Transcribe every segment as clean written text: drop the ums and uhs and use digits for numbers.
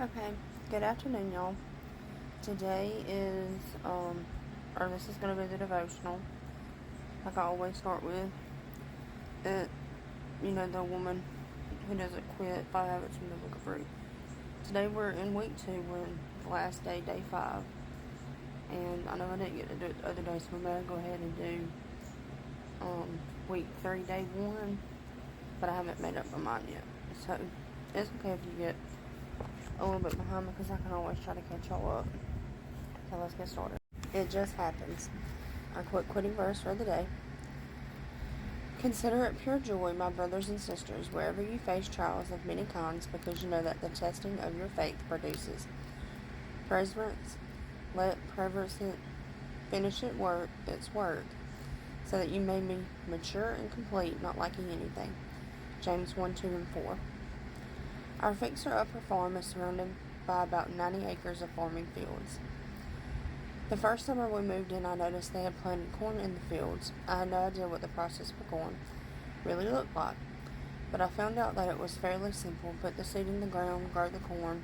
Okay, good afternoon, y'all. Today is, or this is going to be the devotional, like I always start with. It, the woman who doesn't quit, 5 habits from the book of Ruth. Today we're in week 2, we're in the last day, day 5. And I know I didn't get to do it the other day, so we better go ahead and do week 3, day 1. But I haven't made up my mind yet. So it's okay if you get a little bit behind because I can always try to catch y'all up. So let's get started. It just happens. Our quick quitting verse for the day. Consider it pure joy, my brothers and sisters, wherever you face trials of many kinds, because you know that the testing of your faith produces perseverance. Let perseverance finish its work, so that you may be mature and complete, not lacking anything. James 1, 2, and 4. Our fixer-upper farm is surrounded by about 90 acres of farming fields. The first summer we moved in, I noticed they had planted corn in the fields. I had no idea what the process for corn really looked like, but I found out that it was fairly simple. Put the seed in the ground, grow the corn,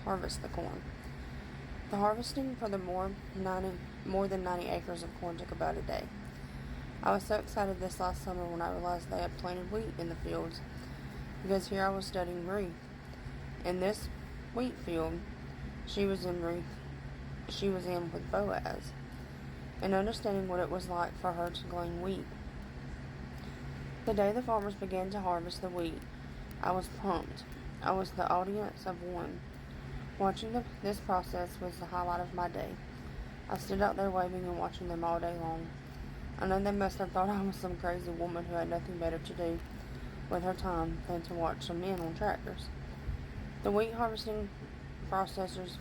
harvest the corn. The harvesting for the more than 90 acres of corn took about a day. I was so excited this last summer when I realized they had planted wheat in the fields, because here I was studying Ruth. In this wheat field, she was in with Boaz, and understanding what it was like for her to glean wheat. The day the farmers began to harvest the wheat, I was pumped. I was the audience of one. Watching this process was the highlight of my day. I stood out there waving and watching them all day long. I know they must have thought I was some crazy woman who had nothing better to do with her time than to watch some men on tractors. The wheat harvesting processors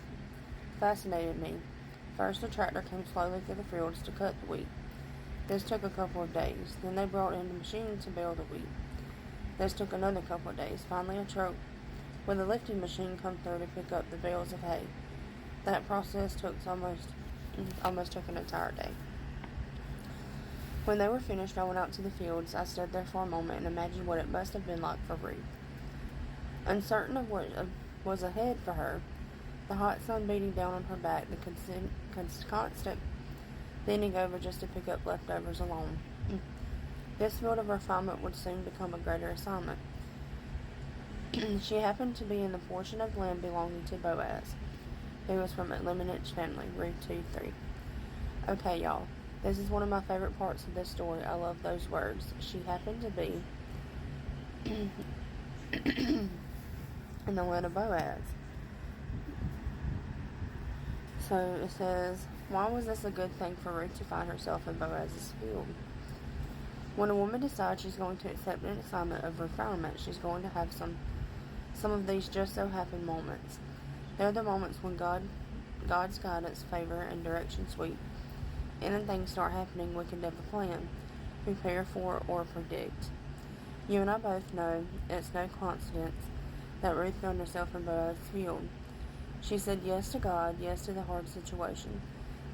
fascinated me. First, the tractor came slowly through the fields to cut the wheat. This took a couple of days. Then they brought in a machine to bale the wheat. This took another couple of days. Finally, a truck with a lifting machine come through to pick up the bales of hay. That process took almost took an entire day. When they were finished, I went out to the fields. I stood there for a moment and imagined what it must have been like for Ruth. Uncertain of what was ahead for her, the hot sun beating down on her back, the constant bending over just to pick up leftovers alone. This field of refinement would soon become a greater assignment. She happened to be in the portion of land belonging to Boaz, who was from Elimelech's family, Ruth 2:3. Okay, y'all, this is one of my favorite parts of this story. I love those words. She happened to be in the land of Boaz. So it says, why was this a good thing for Ruth to find herself in Boaz's field? When a woman decides she's going to accept an assignment of refinement, she's going to have some of these just so happen moments. They're the moments when God's guidance, favor, and direction sweep in and things start happening we can never plan, prepare for, or predict. You and I both know it's no coincidence that Ruth found herself in Boaz's field. She said yes to God, yes to the hard situation.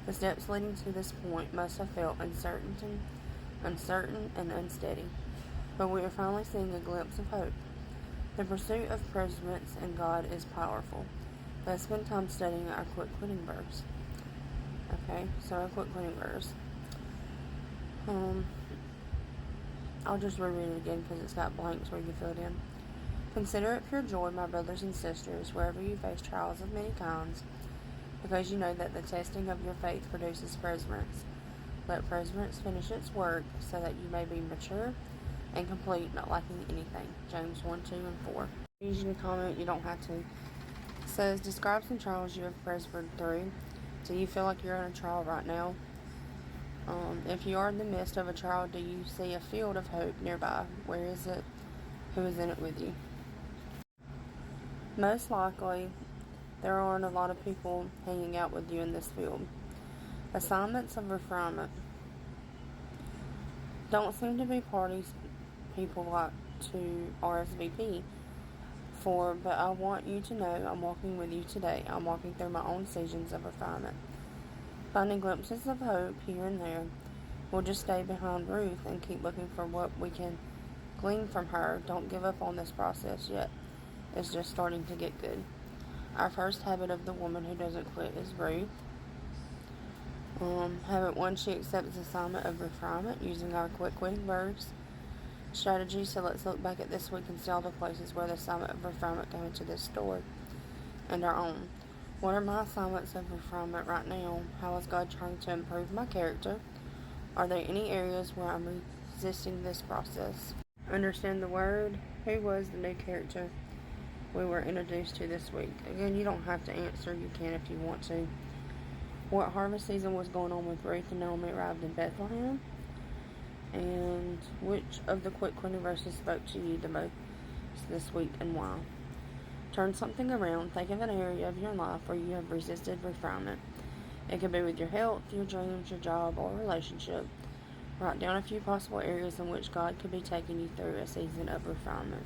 The steps leading to this point must have felt uncertain and unsteady, but we are finally seeing a glimpse of hope. The pursuit of perseverance in God is powerful. Let's spend time studying our quick quitting verse. Okay, so our quick quitting verse. I'll just reread it again because it's got blanks where you can fill it in. Consider it pure joy, my brothers and sisters, wherever you face trials of many kinds, because you know that the testing of your faith produces perseverance. Let perseverance finish its work, so that you may be mature and complete, not lacking anything. James 1, 2, and 4. Use your comment, you don't have to. It says, describe some trials you have persevered through. Do you feel like you're in a trial right now? If you are in the midst of a trial, do you see a field of hope nearby? Where is it? Who is in it with you? Most likely, there aren't a lot of people hanging out with you in this field. Assignments of refinement don't seem to be parties people like to RSVP for, but I want you to know I'm walking with you today. I'm walking through my own seasons of refinement. Finding glimpses of hope here and there. We'll just stay behind Ruth and keep looking for what we can glean from her. Don't give up on this process yet. It's just starting to get good. Our first habit of the woman who doesn't quit is Ruth. Habit 1, she accepts the assignment of refinement using our quit quitting verbs strategy. So let's look back at this week and see all the places where the assignment of refinement came into this story and our own. What are my assignments of refinement right now? How is God trying to improve my character? Are there any areas where I'm resisting this process? Understand the word. Who was the new character we were introduced to this week? Again, you don't have to answer. You can if you want to. What harvest season was going on with Ruth and Naomi arrived in Bethlehem? And which of the quick quitting verses spoke to you the most this week and why? Turn something around. Think of an area of your life where you have resisted refinement. It could be with your health, your dreams, your job, or relationship. Write down a few possible areas in which God could be taking you through a season of refinement.